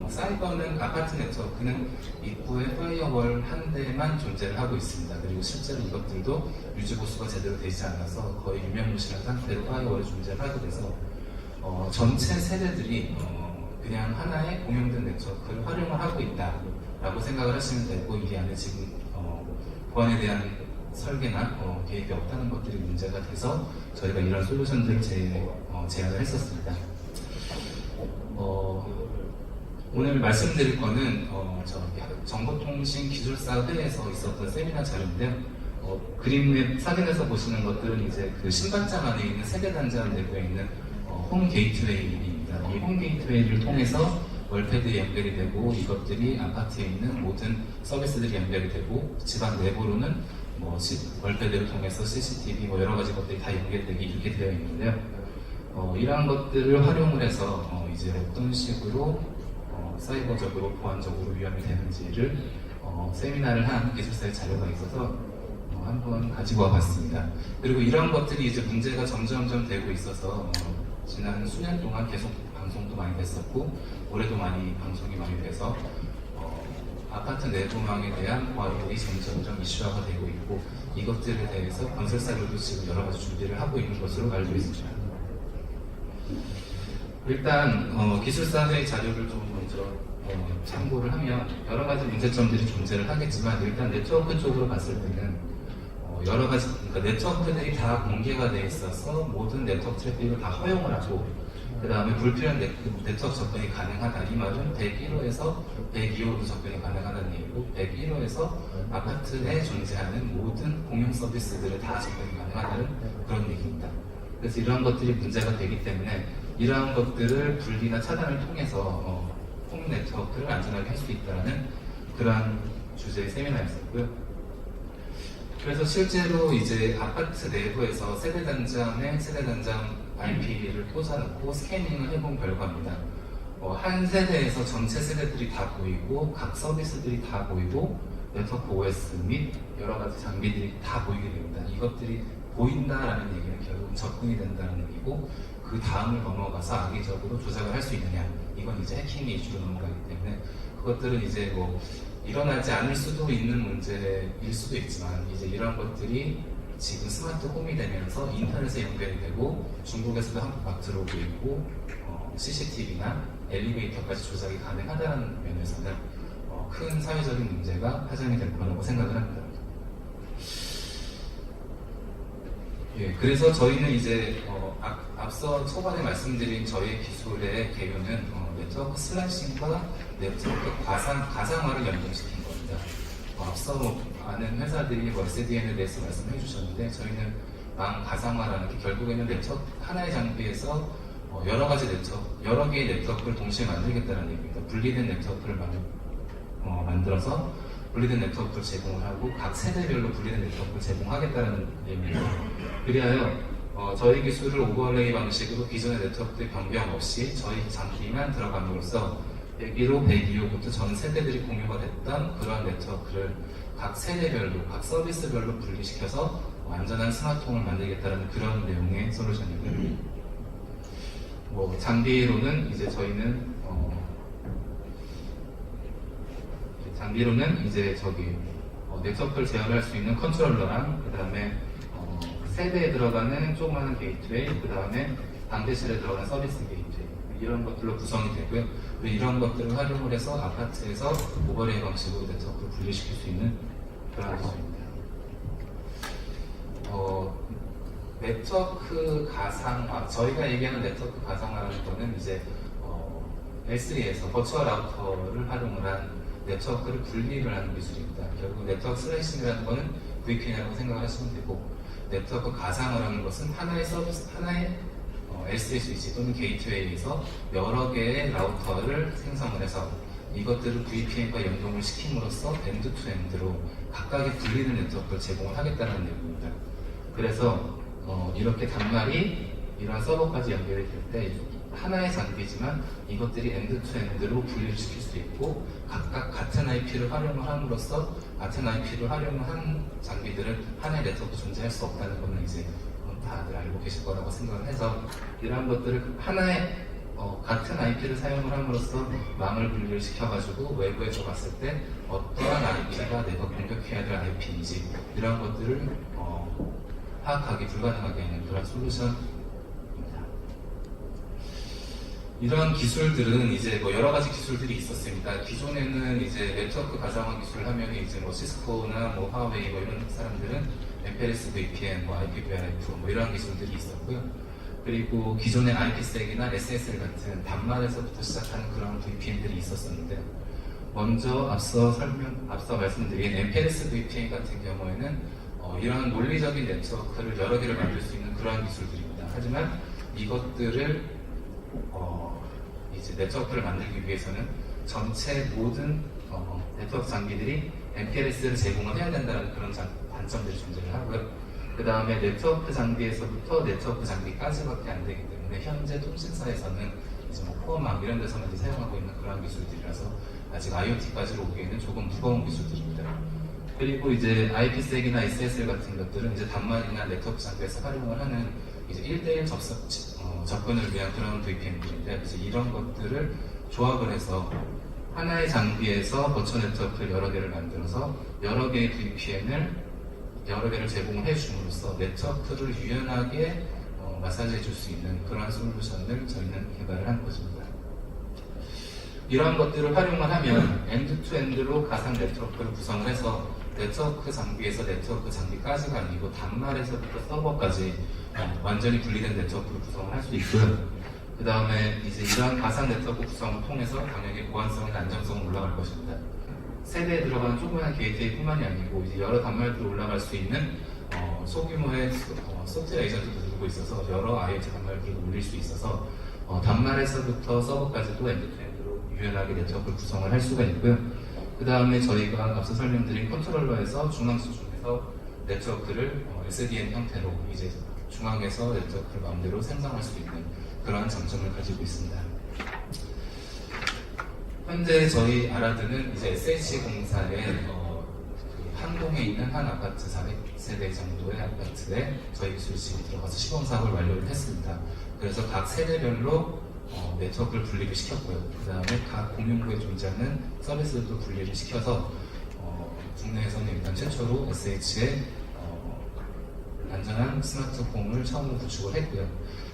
사이버는 아파트 네트워크는 입구에 파이어월 한 대만 존재를 하고 있습니다. 그리고 실제로 이것들도 유지 보수가 제대로 되지 않아서 거의 유명무실한 상태로 파이어월이 존재를 하게 돼서 전체 세대들이 그냥 하나의 공용된 네트워크를 활용을 하고 있다라고 생각을 하시면 되고, 이 안에 지금 보안에 대한 설계나 계획이 없다는 것들이 문제가 돼서 저희가 이런 솔루션들을 제안을 했었습니다. 오늘 말씀드릴 거는 정보통신기술사 회에서 있었던 세미나 자료인데요. 그림에 사진에서 보시는 것들은 이제 그 신발장 안에 있는 세대단장 내부에 있는 홈 게이트웨이입니다. 이 홈 게이트웨이를 통해서 월패드에 연결이 되고, 이것들이 아파트에 있는 모든 서비스들이 연결이 되고, 집안 내부로는 월패드를 통해서 CCTV 여러 가지 것들이 다 연결되게 이렇게 되어 있는데요. 이러한 것들을 활용을 해서 이제 어떤 식으로 사이버적으로 보안적으로 위험이 되는지를 세미나를 한 기술사의 자료가 있어서 한번 가지고 와봤습니다. 그리고 이런 것들이 이제 문제가 점점점 되고 있어서 지난 수년 동안 계속 방송도 많이 됐었고, 올해도 방송이 많이 돼서 아파트 내부망에 대한 보안들이 점점점 이슈화가 되고 있고, 이것들에 대해서 건설사들도 지금 여러 가지 준비를 하고 있는 것으로 알고 있습니다. 일단 기술사의 자료를 좀 먼저 참고를 하면 여러 가지 문제점들이 존재를 하겠지만, 일단 네트워크 쪽으로 봤을 때는 여러 가지, 그러니까 네트워크들이 다 공개가 돼 있어서 모든 네트워크 트래픽을 다 허용을 하고, 그 다음에 불필요한 네트워크 접근이 가능하다. 이 말은 101호에서 102호로 접근이 가능하다는 얘기고, 101호에서 아파트 내에 존재하는 모든 공용 서비스들을 다 접근이 가능하다는 그런 얘기입니다. 그래서 이러한 것들이 문제가 되기 때문에 이러한 것들을 분리나 차단을 통해서 홈 네트워크를 안전하게 할 수 있다는 그러한 주제의 세미나였었고요. 그래서 실제로 이제 아파트 내부에서 세대단장 IP를 꽂아놓고 스캐닝을 해본 결과입니다. 한 세대에서 전체 세대들이 다 보이고, 각 서비스들이 다 보이고, 네트워크 OS 및 여러 가지 장비들이 다 보이게 됩니다. 이것들이 보인다라는 얘기는 결국 접근이 된다는 얘기고, 그 다음을 넘어가서 악의적으로 조작을 할 수 있느냐, 이건 이제 해킹의 이슈로 넘어가기 때문에 그것들은 이제 일어나지 않을 수도 있는 문제일 수도 있지만, 이제 이런 것들이 지금 스마트 홈이 되면서 인터넷에 연결이 되고 중국에서도 한국 막 들어오고 있고, CCTV나 엘리베이터까지 조작이 가능하다는 면에서는 큰 사회적인 문제가 파생이 될 거라고 생각을 합니다. 예, 그래서 저희는 이제 앞서 초반에 말씀드린 저희의 기술의 개요는 네트워크 슬래싱과 네트워크 가상화를 연동시킨 겁니다. 앞서 아는 회사들이 SDN에 대해서 말씀해 주셨는데, 저희는 가상화라는 게 결국에는 네트워크 하나의 장비에서 여러 개의 네트워크를 동시에 만들겠다는 얘기입니다. 분리된 네트워크를 만들어서 분리된 네트워크를 제공을 하고, 각 세대별로 분리된 네트워크를 제공하겠다는 얘기입니다. 그리하여 저희 기술을 오버레이 방식으로 기존의 네트워크의 변경 없이 저희 장비만 들어감으로써 101호, 102호부터 전 세대들이 공유가 됐던 그러한 네트워크를 각 세대별로, 각 서비스별로 분리시켜서 안전한 스마트홈을 만들겠다는 그런 내용의 솔루션이고요. 장비로는 이제 저희는 네트워크를 제어할 수 있는 컨트롤러랑, 그 다음에 세대에 들어가는 조그마한 게이트웨이, 그 다음에 방대실에 들어가는 서비스 게이트웨이, 이런 것들로 구성이 되고요. 이런 것들을 활용을 해서 아파트에서 오버레이 방식으로 네트워크를 분리시킬 수 있는 그런 기술입니다. 네트워크 가상화, 저희가 얘기하는 네트워크 가상화라는 거는 이제 L3에서 버추얼 라우터를 활용을 한 네트워크를 분리를 하는 기술입니다. 결국 네트워크 슬래싱이라는 거는 VPN이라고 생각을 하시면 되고, 네트워크 가상화라는 것은 하나의 서비스, 하나의 L3 스위치 또는 게이트웨이에서 여러 개의 라우터를 생성을 해서 이것들을 VPN과 연동을 시킴으로써 엔드-투-엔드로 각각의 분리된 네트워크를 제공을 하겠다는 내용입니다. 그래서 이렇게 단말이 이러한 서버까지 연결이 될 때 하나의 장비지만 이것들이 엔드-투-엔드로 분리를 시킬 수 있고, 각각 같은 IP를 활용을 함으로써 같은 IP를 활용한 장비들은 하나의 네트워크 존재할 수 없다는 것은 이제 다들 알고 계실 거라고 생각을 해서, 이러한 것들을 하나의 같은 IP를 사용을 함으로써 망을 분리를 시켜가지고 외부에서 봤을 때 어떠한 IP가 내가 공격해야 될 IP인지 이런 것들을 파악하기 불가능하게 하는 그런 솔루션입니다. 이런 기술들은 이제 뭐 여러 가지 기술들이 있었습니다. 기존에는 이제 네트워크 가상화 기술을 하면 이제 뭐 시스코나 뭐 화웨이 뭐 이런 사람들은 MPLS VPN, 뭐 IPVRF 뭐 이런 기술들이 있었고요. 그리고 기존의 IPsec이나 SSL 같은 단말에서부터 시작하는 그런 VPN들이 있었었는데, 먼저 앞서 말씀드린 MPLS VPN 같은 경우에는 이런 논리적인 네트워크를 여러 개를 만들 수 있는 그러한 기술들입니다. 하지만 이것들을 이제 네트워크를 만들기 위해서는 전체 모든 네트워크 장비들이 MPLS를 제공을 해야 된다는 그런 단점들이 존재를 하고요. 그 다음에 네트워크 장비에서부터 네트워크 장비까지밖에 안 되기 때문에 현재 통신사에서는 이제 뭐 코어망 이런 데서만 이제 사용하고 있는 그런 기술들이라서 아직 IoT까지로 오기에는 조금 무거운 기술들입니다. 그리고 이제 IPsec이나 SSL 같은 것들은 이제 단말이나 네트워크 장비에서 활용을 하는 이제 1대1 접근을 위한 그런 VPN들인데, 그래서 이런 것들을 조합을 해서 하나의 장비에서 버추얼 네트워크를 여러 개를 만들어서 여러 개의 VPN을 여러 개를 제공을 해줌으로써 네트워크를 유연하게 마사지해 줄 수 있는 그런 솔루션을 저희는 개발을 한 것입니다. 이러한 것들을 활용을 하면 엔드투엔드로 가상 네트워크를 구성을 해서 네트워크 장비에서 네트워크 장비까지가 아니고 단말에서부터 서버까지 완전히 분리된 네트워크를 구성을 할 수 있고요. 그 다음에 이제 이러한 가상 네트워크 구성을 통해서 당연히 보안성이나 안정성은 올라갈 것입니다. 세대에 들어가는 조그마한 게이트웨이뿐만이 아니고 이제 여러 단말들로 올라갈 수 있는 소규모의 소프트웨어 에이전트도 들고 있어서 여러 IoT 단말들을 올릴 수 있어서 단말에서부터 서버까지도 엔드투엔드로 유연하게 네트워크를 구성을 할 수가 있고요. 그 다음에 저희가 앞서 설명드린 컨트롤러에서 중앙 수준에서 네트워크를 SDN 형태로 이제 중앙에서 네트워크를 마음대로 생성할 수 있는 그러한 장점을 가지고 있습니다. 현재 저희 아라드는 이제 SH공사의 한동에 있는 한 아파트 400세대 정도의 아파트에 저희 기술실이 들어가서 시범 사업을 완료를 했습니다. 그래서 각 세대별로 네트워크를 분리를 시켰고요. 그 다음에 각 공용구에 존재하는 서비스들도 분리를 시켜서 국내에서는 일단 최초로 SH의 안전한 스마트홈을 처음으로 구축을 했고요.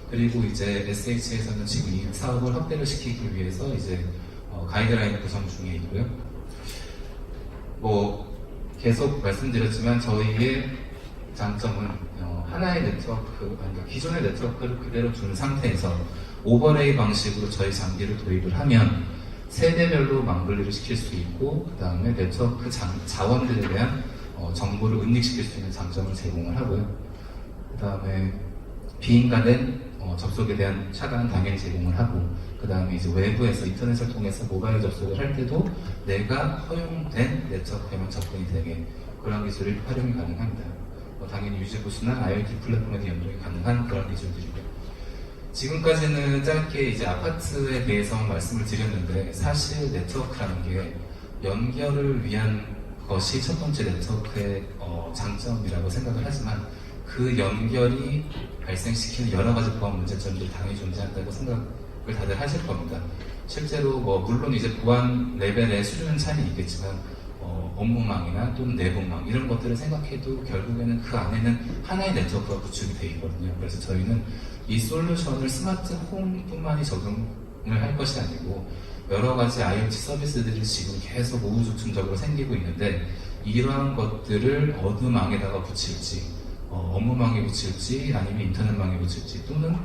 그리고 이제 SH에서는 지금 이 사업을 확대를 시키기 위해서 이제 가이드라인 구성 중에 있고요. 뭐 계속 말씀드렸지만 저희의 장점은 하나의 네트워크, 그러니까 기존의 네트워크를 그대로 둔 상태에서 오버레이 방식으로 저희 장비를 도입을 하면 세대별로 망분리를 시킬 수 있고, 그 다음에 네트워크 자원들에 대한 정보를 은닉시킬 수 있는 장점을 제공을 하고요. 그 다음에 비인가된 접속에 대한 차단은 당연히 제공을 하고, 그 다음에 이제 외부에서 인터넷을 통해서 모바일 접속을 할 때도 내가 허용된 네트워크에만 접근이 되게 그런 기술이 활용이 가능합니다. 당연히 유지보수나 IoT 플랫폼에 연동이 가능한 그런 기술들이고요. 지금까지는 짧게 이제 아파트에 대해서 말씀을 드렸는데, 사실 네트워크라는 게 연결을 위한 것이 첫 번째 네트워크의 장점이라고 생각을 하지만, 그 연결이 발생시키는 여러 가지 보안 문제점들이 당연히 존재한다고 생각을 다들 하실 겁니다. 실제로 물론 이제 보안 레벨의 수준은 차이는 있겠지만 업무망이나 또는 내부망 이런 것들을 생각해도 결국에는 그 안에는 하나의 네트워크가 구축이 되어 있거든요. 그래서 저희는 이 솔루션을 스마트 홈뿐만이 적용을 할 것이 아니고 여러 가지 IoT 서비스들이 지금 계속 우후죽순적으로 생기고 있는데, 이러한 것들을 어느 망에다가 붙일지, 업무망에 붙일지 아니면 인터넷망에 붙일지, 또는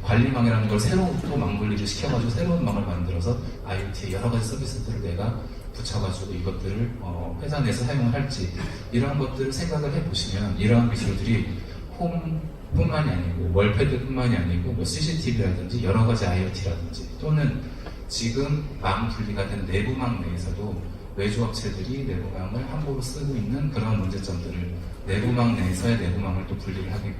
관리망이라는 걸 새로 또 망분리를 시켜가지고 새로운 망을 만들어서 IoT의 여러 가지 서비스들을 내가 붙여가지고 이것들을 회사 내에서 사용을 할지, 이러한 것들을 생각을 해보시면 이러한 기술들이 홈뿐만이 아니고 월패드뿐만이 아니고 CCTV라든지 여러 가지 IoT라든지, 또는 지금 망 분리가 된 내부망 내에서도 외주업체들이 내부망을 함부로 쓰고 있는 그런 문제점들을 내부망 내에서의 내부망을 또 분리하기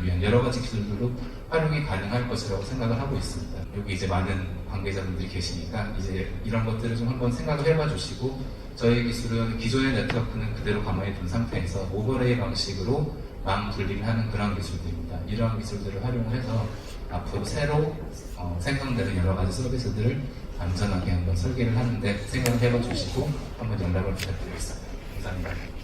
위한 여러 가지 기술들로 활용이 가능할 것이라고 생각을 하고 있습니다. 여기 이제 많은 관계자분들이 계시니까 이제 이런 것들을 좀 한번 생각을 해봐 주시고, 저희 기술은 기존의 네트워크는 그대로 가만히 둔 상태에서 오버레이 방식으로 망 분리를 하는 그런 기술들입니다. 이러한 기술들을 활용을 해서 앞으로 새로 생성되는 여러 가지 서비스들을 안전하게 한번 설계를 하는데 생각을 해봐 주시고 한번 연락을 부탁드리겠습니다. 감사합니다.